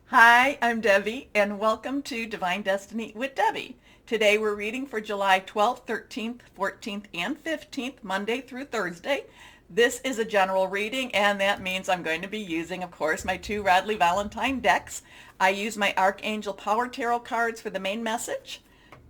Hi, I'm Debbie, and welcome to Divine Destiny with Debbie. Today we're reading for July 12th, 13th, 14th, and 15th, Monday through Thursday. This is a general reading, and that means I'm going to be using, of course, my two Radley Valentine decks. I use my Archangel Power Tarot cards for the main message.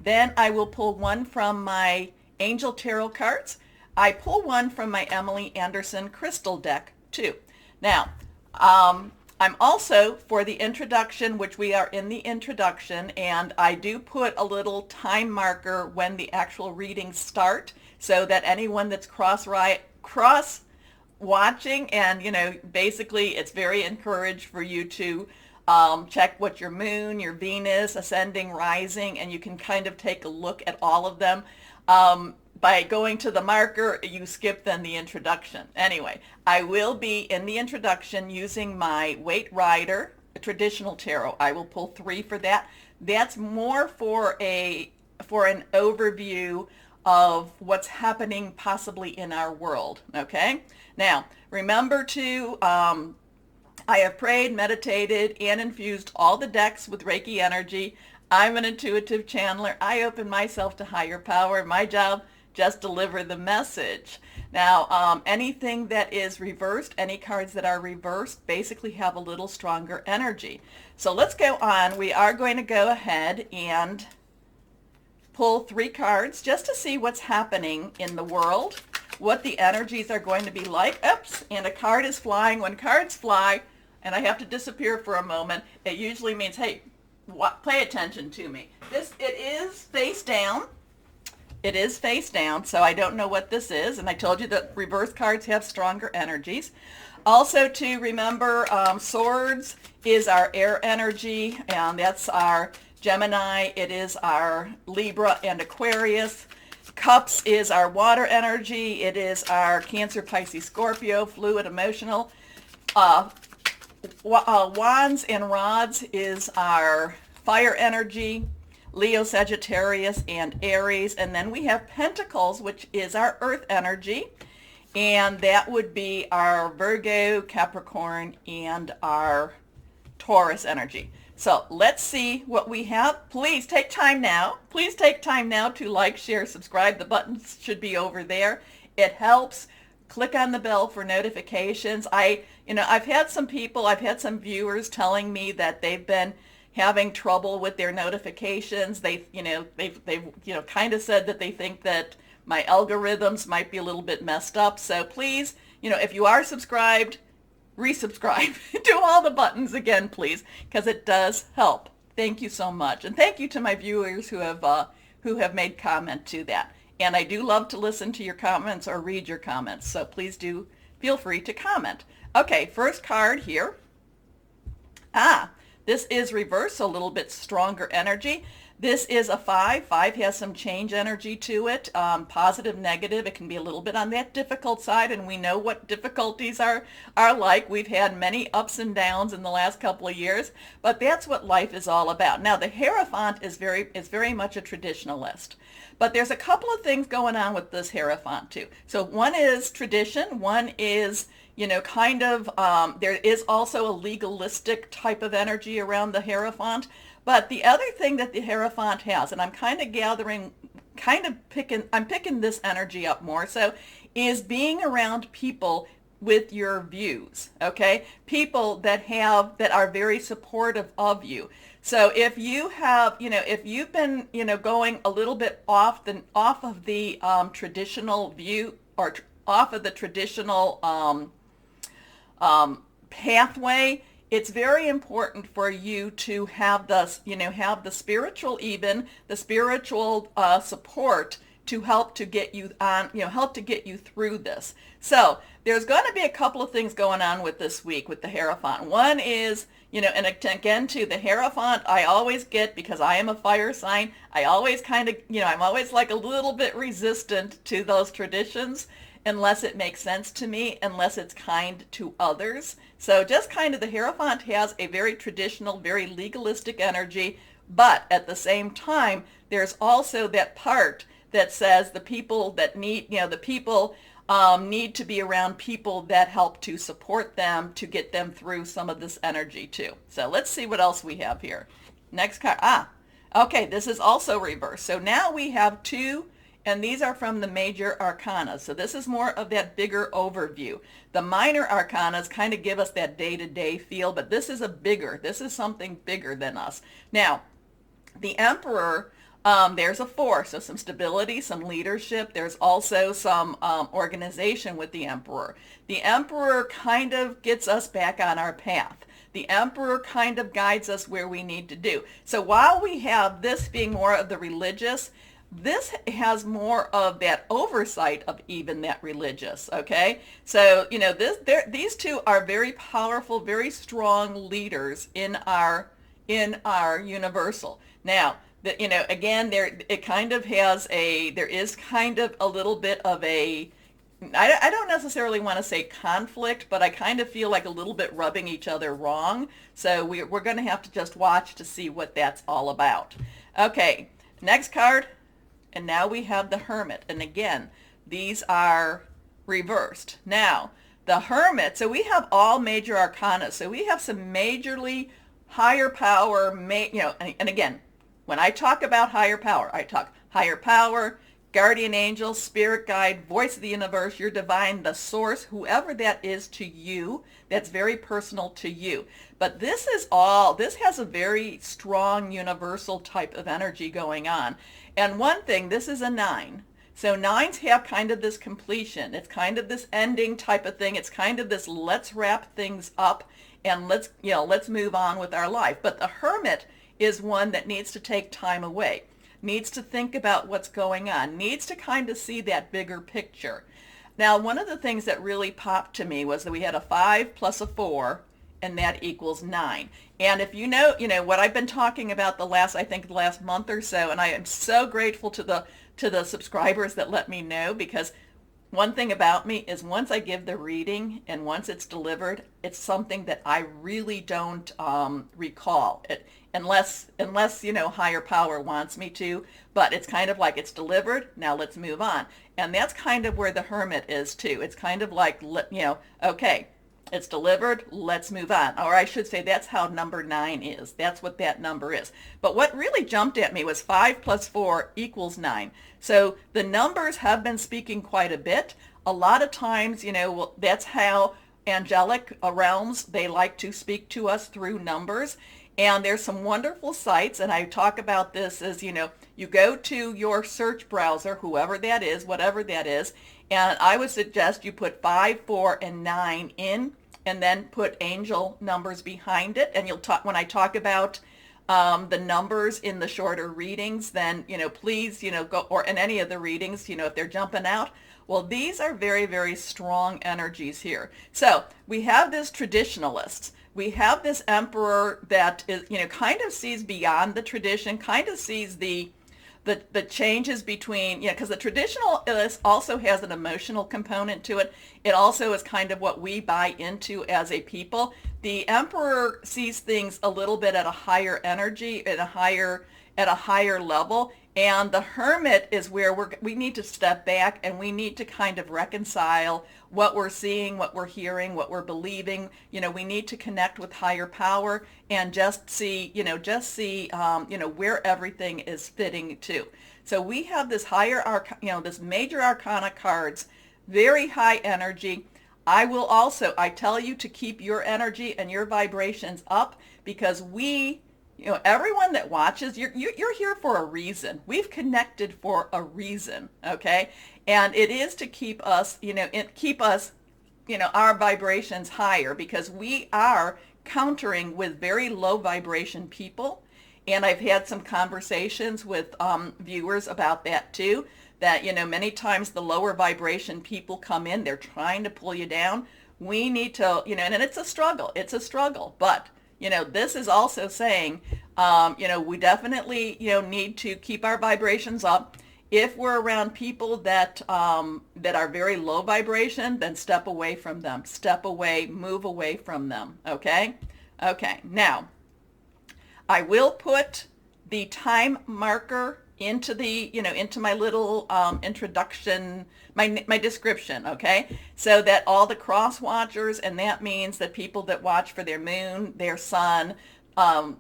Then I will pull one from my Angel Tarot cards. I pull one from my Emily Anderson Crystal deck, too. Now, I'm also for the introduction, which we are in the introduction, and I do put a little time marker when the actual readings start so that anyone that's cross watching, and basically it's very encouraged for you to check what your moon, your Venus, ascending, rising, and you can kind of take a look at all of them. By going to the marker, you skip then the introduction. Anyway, I will be in the introduction using my Waite Rider traditional tarot. I will pull three for that. That's more for an overview of what's happening possibly in our world. Okay? Now, remember to I have prayed, meditated, and infused all the decks with Reiki energy. I'm an intuitive channeler. I open myself to higher power. My job, just deliver the message. Now, anything that is reversed, any cards that are reversed, basically have a little stronger energy. So let's go on. We are going to go ahead and pull three cards just to see what's happening in the world, what the energies are going to be like. Oops, and a card is flying. When cards fly, and I have to disappear for a moment, it usually means, hey, pay attention to me. It is face down. It is face down, so I don't know what this is. And I told you that reverse cards have stronger energies. Also to remember, swords is our air energy, and that's our Gemini. It is our Libra and Aquarius. Cups is our water energy. It is our Cancer, Pisces, Scorpio, fluid, emotional. Wands and rods is our fire energy. Leo, Sagittarius, and Aries. And then we have Pentacles, which is our earth energy. And that would be our Virgo, Capricorn, and our Taurus energy. So let's see what we have. Please take time now. Please take time now to like, share, subscribe. The buttons should be over there. It helps. Click on the bell for notifications. I've had some viewers telling me that they've been having trouble with their notifications. They've kind of said that they think that my algorithms might be a little bit messed up. So please, if you are subscribed, resubscribe. Do all the buttons again, please, because it does help. Thank you so much. And thank you to my viewers who have made comment to that. And I do love to listen to your comments or read your comments. So please do feel free to comment. Okay, first card here. This is reverse, a little bit stronger energy. This is a 5. 5 has some change energy to it, positive, negative. It can be a little bit on that difficult side, and we know what difficulties are like. We've had many ups and downs in the last couple of years, but that's what life is all about. Now, the Hierophant is very much a traditionalist, but there's a couple of things going on with this Hierophant too. So one is tradition, one is there is also a legalistic type of energy around the Hierophant. But the other thing that the Hierophant has, and I'm picking this energy up more, so is being around people with your views, okay? People that are very supportive of you. So if you have, if you've been, going a little bit off of the traditional view, or off of the traditional pathway, it's very important for you to have the spiritual support to help to get you on, help to get you through this. So there's going to be a couple of things going on with this week with the Hierophant. One is, and again to the Hierophant, I always get, because I am a fire sign, I always I'm always like a little bit resistant to those traditions, unless it makes sense to me, unless it's kind to others. So just kind of the Hierophant has a very traditional, very legalistic energy, but at the same time, there's also that part that says the people that need, the people need to be around people that help to support them to get them through some of this energy too. So let's see what else we have here. Next card. Okay, this is also reversed. So now we have two, and these are from the major arcana. So this is more of that bigger overview. The minor arcanas kind of give us that day-to-day feel, but this is this is something bigger than us. Now, the Emperor, there's a 4, so some stability, some leadership. There's also some organization with the Emperor. The Emperor kind of gets us back on our path. The Emperor kind of guides us where we need to do. So while we have this being more of the religious, this has more of that oversight of even that religious, okay? So, these two are very powerful, very strong leaders in our universal. Now, again, it kind of has there is kind of a little bit of I don't necessarily want to say conflict, but I kind of feel like a little bit rubbing each other wrong. So we're going to have to just watch to see what that's all about. Okay, next card. And now we have the Hermit. And again, these are reversed. Now, the Hermit, so we have all major arcana. So we have some majorly higher power, and again, when I talk about higher power, I talk higher power, guardian angel, spirit guide, voice of the universe, your divine, the source, whoever that is to you, that's very personal to you. But this has a very strong universal type of energy going on. And one thing, this is a 9. So 9s have kind of this completion. It's kind of this ending type of thing. It's kind of this let's wrap things up and let's move on with our life. But the Hermit is one that needs to take time away, needs to think about what's going on, needs to kind of see that bigger picture. Now, one of the things that really popped to me was that we had a 5 plus a 4, and that equals 9. And if you know what I've been talking about the last month or so, and I am so grateful to the subscribers that let me know, because one thing about me is once I give the reading and once it's delivered, it's something that I really don't recall it unless higher power wants me to. But it's kind of like it's delivered. Now let's move on. And that's kind of where the Hermit is too. It's kind of like, okay, it's delivered, let's move on. Or I should say that's how number 9 is. That's what that number is. But what really jumped at me was 5 plus 4 equals 9. So the numbers have been speaking quite a bit. A lot of times, that's how angelic realms, they like to speak to us through numbers. And there's some wonderful sites, and I talk about this as, you go to your search browser, whoever that is, whatever that is, and I would suggest you put 5, 4, and 9 in, and then put angel numbers behind it. And when I talk about the numbers in the shorter readings, then, please, go, or in any of the readings, if they're jumping out, well, these are very, very strong energies here. So we have this traditionalist. We have this Emperor that is, kind of sees beyond the tradition, kind of sees the changes between, because the traditionalist also has an emotional component to it. It also is kind of what we buy into as a people. The Emperor sees things a little bit at a higher energy, at a higher level. And the Hermit is where we need to step back and we need to kind of reconcile what we're seeing, what we're hearing, what we're believing. We need to connect with higher power and just see where everything is fitting to. So we have this this major arcana cards, very high energy. I tell you to keep your energy and your vibrations up, because everyone that watches, you're here for a reason. We've connected for a reason, okay? And it is to keep us, our vibrations higher, because we are countering with very low vibration people. And I've had some conversations with viewers about that too, that, many times the lower vibration people come in, they're trying to pull you down. We need to, and it's a struggle, but this is also saying, we definitely, need to keep our vibrations up. If we're around people that are very low vibration, then step away from them. Step away, move away from them. Okay? Okay. Now, I will put the time marker into the, into my little introduction, my description, okay? So that all the cross watchers, and that means that people that watch for their moon, their sun,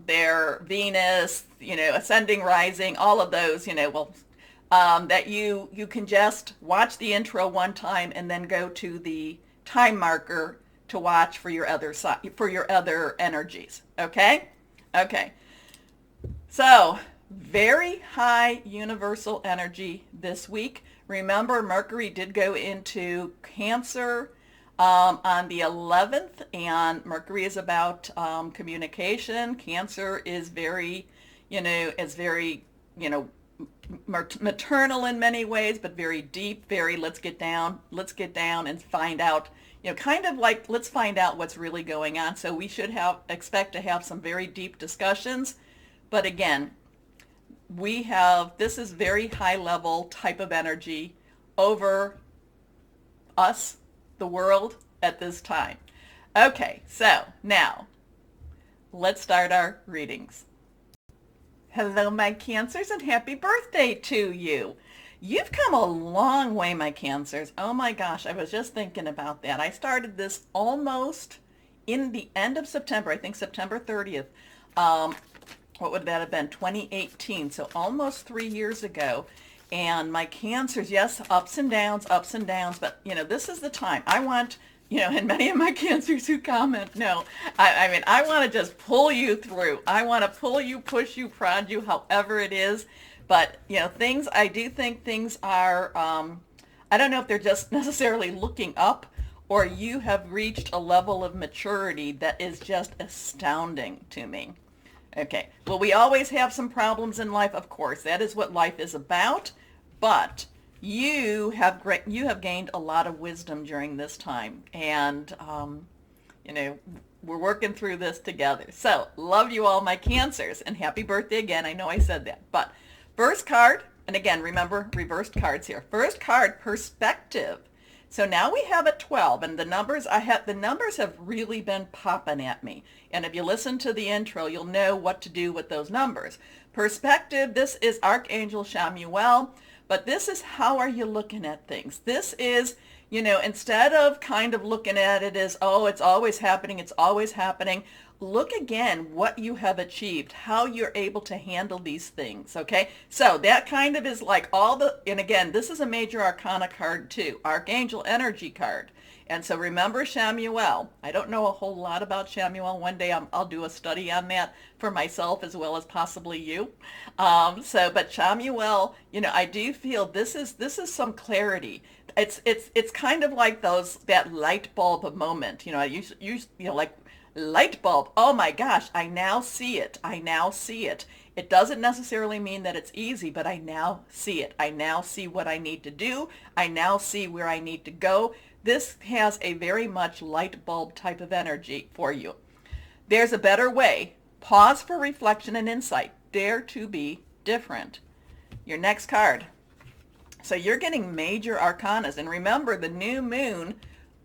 their Venus, ascending, rising, all of those, that you can just watch the intro one time and then go to the time marker to watch for your other energies. Okay? Okay. So, very high universal energy this week. Remember, Mercury did go into Cancer on the 11th, and Mercury is about communication. Cancer is very, maternal in many ways, but very deep, very let's get down and find out, kind of like let's find out what's really going on. So we should expect to have some very deep discussions. But again, this is very high level type of energy over us, the world, at this time. Okay, so now let's start our readings. Hello, my Cancers, and happy birthday to you. You've come a long way, my Cancers. Oh my gosh, I was just thinking about that. I started this almost in the end of September, I think September 30th. What would that have been? 2018, so almost 3 years ago. And my Cancers, yes, ups and downs, but this is the time. I want, and many of my Cancers who comment, no, I want to just pull you through. I want to pull you, push you, prod you, however it is. But, I do think things are, I don't know if they're just necessarily looking up, or you have reached a level of maturity that is just astounding to me. Okay, well, we always have some problems in life, of course. That is what life is about. But you have gained a lot of wisdom during this time, and we're working through this together. So, love you all, my Cancers, and happy birthday again. I know I said that, but first card, and again, remember reversed cards here. First card, perspective. So now we have a 12, and the numbers have really been popping at me. And if you listen to the intro, you'll know what to do with those numbers. Perspective, this is Archangel Chamuel, but this is how are you looking at things. This is, instead of kind of looking at it as, oh, it's always happening, look again what you have achieved, how you're able to handle these things, okay? So that kind of is like and again, this is a major arcana card too, Archangel energy card. And so remember Chamuel. I don't know a whole lot about Chamuel. One day I'll do a study on that for myself as well as possibly you. But Chamuel, I do feel this is some clarity. It's kind of like that light bulb moment. Like light bulb. Oh my gosh, I now see it. It doesn't necessarily mean that it's easy, but I now see it. I now see what I need to do. I now see where I need to go. This has a very much light bulb type of energy for you. There's a better way. Pause for reflection and insight. Dare to be different. Your next card. So you're getting major arcanas. And remember, the new moon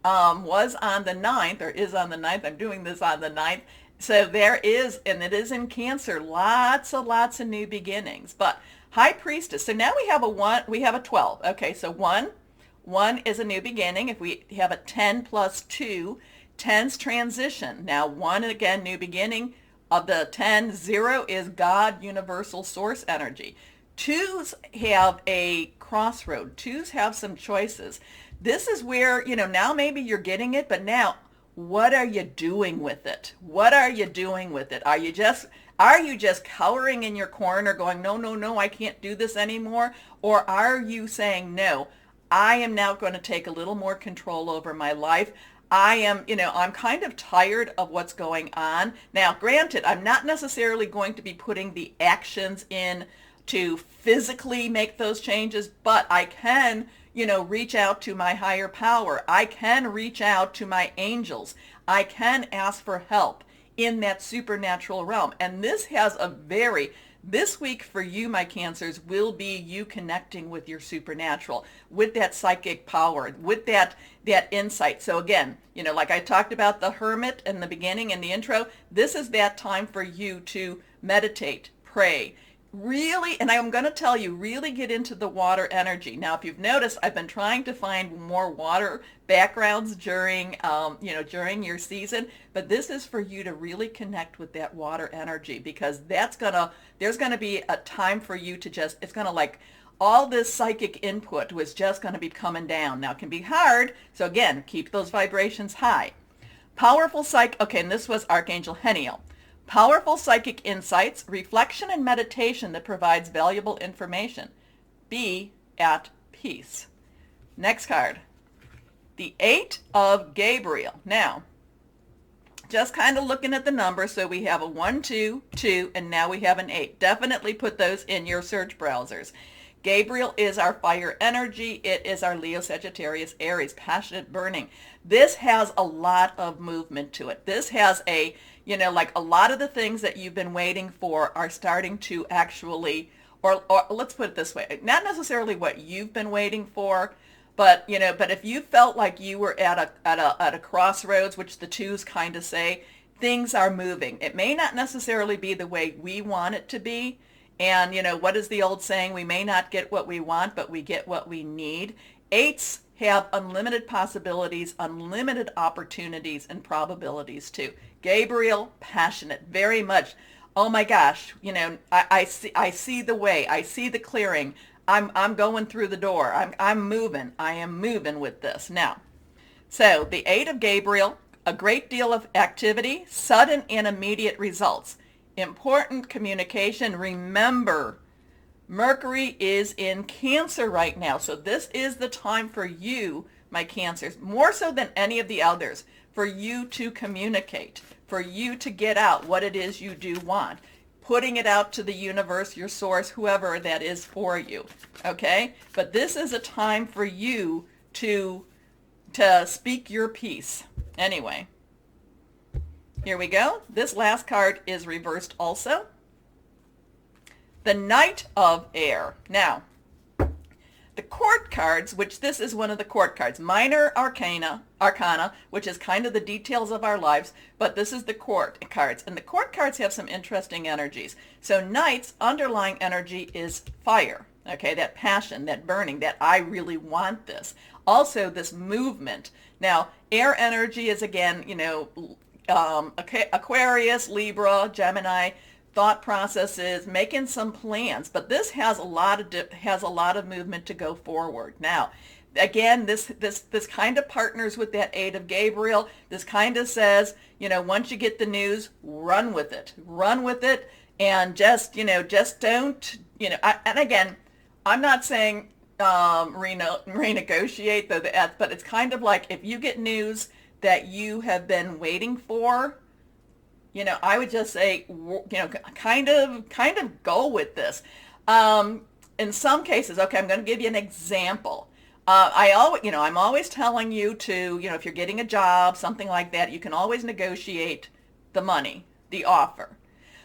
was on the 9th, or is on the 9th. I'm doing this on the 9th. So there is, and it is in Cancer, lots of new beginnings. But High Priestess. So now we have a 12. Okay, so one is a new beginning. If we have a 10 plus 2, 10's transition. Now 1, again, new beginning. Of the 10, 0 is God, universal source energy. 2's have a crossroad. 2's have some choices. This is where, now maybe you're getting it, but now what are you doing with it? Are you just cowering in your corner going, no, I can't do this anymore? Or are you saying, no, I am now going to take a little more control over my life. I'm kind of tired of what's going on. Now, granted, I'm not necessarily going to be putting the actions in to physically make those changes, but I can, reach out to my higher power. I can reach out to my angels. I can ask for help in that supernatural realm. And this week for you, my Cancers, will be you connecting with your supernatural, with that psychic power, with that insight. So again, like I talked about the hermit in the beginning, in the intro, this is that time for you to meditate, pray, really, and I'm going to tell you, really get into the water energy. Now, if you've noticed, I've been trying to find more water backgrounds during, during your season, but this is for you to really connect with that water energy, because there's going to be a time for you to just, it's going to like, all this psychic input was just going to be coming down. Now, it can be hard, so again, keep those vibrations high. Powerful okay, and this was Archangel Heniel. Powerful psychic insights, reflection and meditation that provides valuable information. Be at peace. Next card, the Eight of Gabriel. Now, just kind of looking at the numbers, so we have a 1, 2, 2, and now we have an 8. Definitely put those in your search browsers. Gabriel is our fire energy. It is our Leo, Sagittarius, Aries, passionate, burning. This has a lot of movement to it. This has a, like a lot of the things that you've been waiting for are starting to actually, or let's put it this way, not necessarily what you've been waiting for, but, but if you felt like you were at a crossroads, which the twos kind of say, things are moving. It may not necessarily be the way we want it to be. And, what is the old saying? We may not get what we want, but we get what we need. Eights have unlimited possibilities, unlimited opportunities, and probabilities too. Gabriel, passionate, very much. Oh my gosh, I see the way. I see the clearing. I'm going through the door. I'm moving. I am moving with this. Now, so the Eight of Gabriel, a great deal of activity, sudden and immediate results. Important communication. Remember, Mercury is in Cancer right now. So this is the time for you, my Cancers, more so than any of the others, for you to communicate, for you to get out what it is you do want, putting it out to the universe, your source, whoever that is for you. Okay? But this is a time for you to speak your piece. Anyway. Here we go. This last card is reversed also. The Knight of Air. Now, the court cards, which this is one of the court cards, minor arcana, which is kind of the details of our lives, but this is the court cards. And the court cards have some interesting energies. So Knight's underlying energy is fire. Okay, that passion, that burning, that I really want this. Also, this movement. Now, air energy is, again, Aquarius, Libra, Gemini, thought processes, making some plans, but this has a lot of movement to go forward. Now, again, this kind of partners with that Eight of Gabriel. This kind of says, once you get the news, run with it, and just don't, and again, I'm not saying renegotiate, but it's kind of like if you get news that you have been waiting for, I would just say, kind of go with this. In some cases, okay, I'm going to give you an example. I'm always telling you to, if you're getting a job, something like that, you can always negotiate the money, the offer.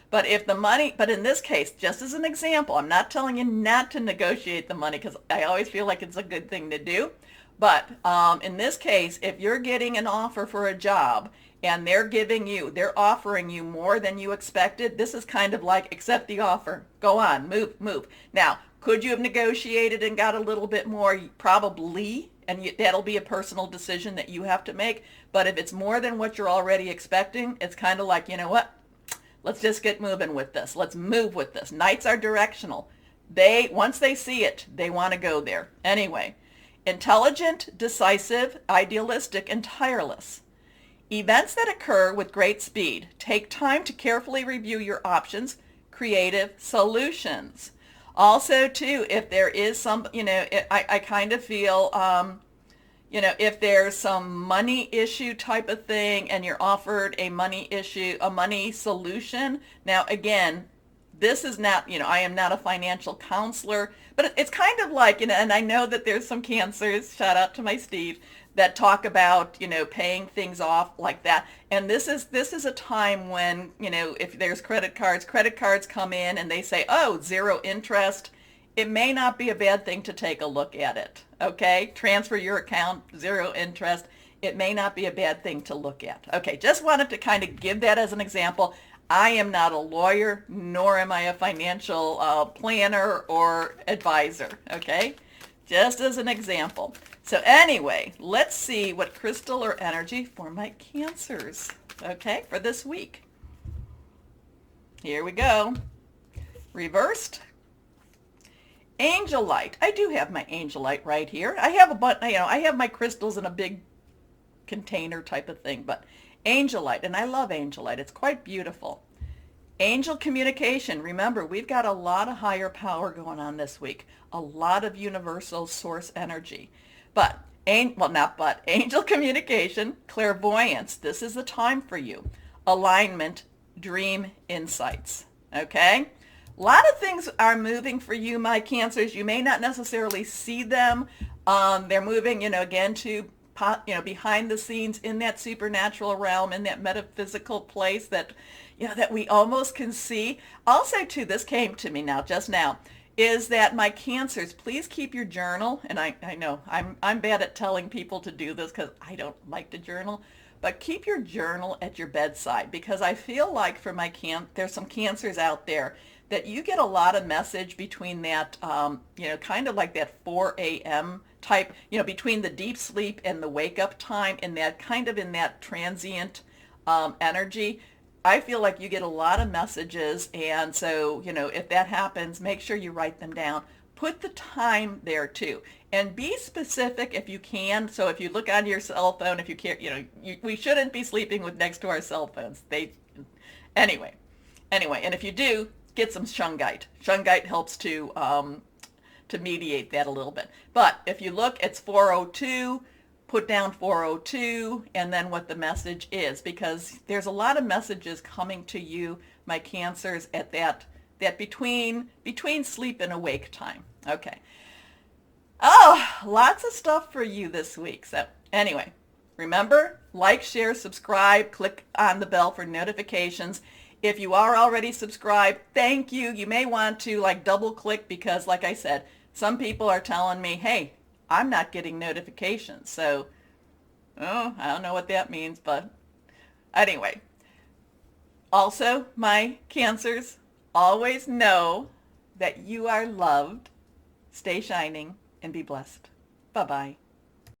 But in this case, just as an example, I'm not telling you not to negotiate the money, because I always feel like it's a good thing to do. But in this case, if you're getting an offer for a job and they're offering you more than you expected, this is kind of like, accept the offer, go on, move. Now, could you have negotiated and got a little bit more? Probably, and that'll be a personal decision that you have to make. But if it's more than what you're already expecting, it's kind of like, what? Let's just get moving with this. Let's move with this. Knights are directional. Once they see it, they want to go there. Anyway. Intelligent, decisive, idealistic, and tireless. Events that occur with great speed. Take time to carefully review your options. Creative solutions. Also, too, if there is some, I kind of feel, if there's some money issue type of thing and you're offered a money solution. Now, again, this is not, I am not a financial counselor, but it's kind of like, and I know that there's some Cancers, shout out to my Steve, that talk about, paying things off like that. And this is a time when, if there's credit cards come in and they say, oh, 0 interest, it may not be a bad thing to take a look at it. Okay? Transfer your account, 0 interest. It may not be a bad thing to look at. Okay, just wanted to kind of give that as an example. I am not a lawyer, nor am I a financial planner or advisor, okay? Just as an example. So anyway, let's see what crystal or energy for my Cancers, okay, for this week. Here we go. Reversed. Angel light. I do have my angel light right here. I have I have my crystals in a big container type of thing, but angel light, and I love angel light. It's quite beautiful. Angel communication. Remember, we've got a lot of higher power going on this week. A lot of universal source energy. But, angel communication, clairvoyance. This is the time for you. Alignment, dream insights. Okay? A lot of things are moving for you, my Cancers. You may not necessarily see them. They're moving, again to, behind the scenes in that supernatural realm, in that metaphysical place that, that we almost can see. Also, too, this came to me just now, is that my Cancers, please keep your journal. And I know I'm bad at telling people to do this because I don't like to journal. But keep your journal at your bedside, because I feel like for there's some Cancers out there that you get a lot of message between that, kind of like that 4 a.m. type, between the deep sleep and the wake up time, and that kind of in that transient energy. I feel like you get a lot of messages, and so, if that happens, make sure you write them down. Put the time there too, and be specific if you can. So if you look on your cell phone, if you can't, we shouldn't be sleeping next to our cell phones. Anyway, and if you do, get some shungite. Shungite helps to mediate that a little bit. But if you look, it's 4:02. Put down 4:02 and then what the message is, because there's a lot of messages coming to you, my Cancers, at that between sleep and awake time. Okay. Oh, lots of stuff for you this week. So anyway, remember, like, share, subscribe, click on the bell for notifications. If you are already subscribed, thank you. You may want to double click, because like I said, some people are telling me, hey, I'm not getting notifications. So, I don't know what that means, but anyway. Also, my Cancers, always know that you are loved. Stay shining and be blessed. Bye-bye.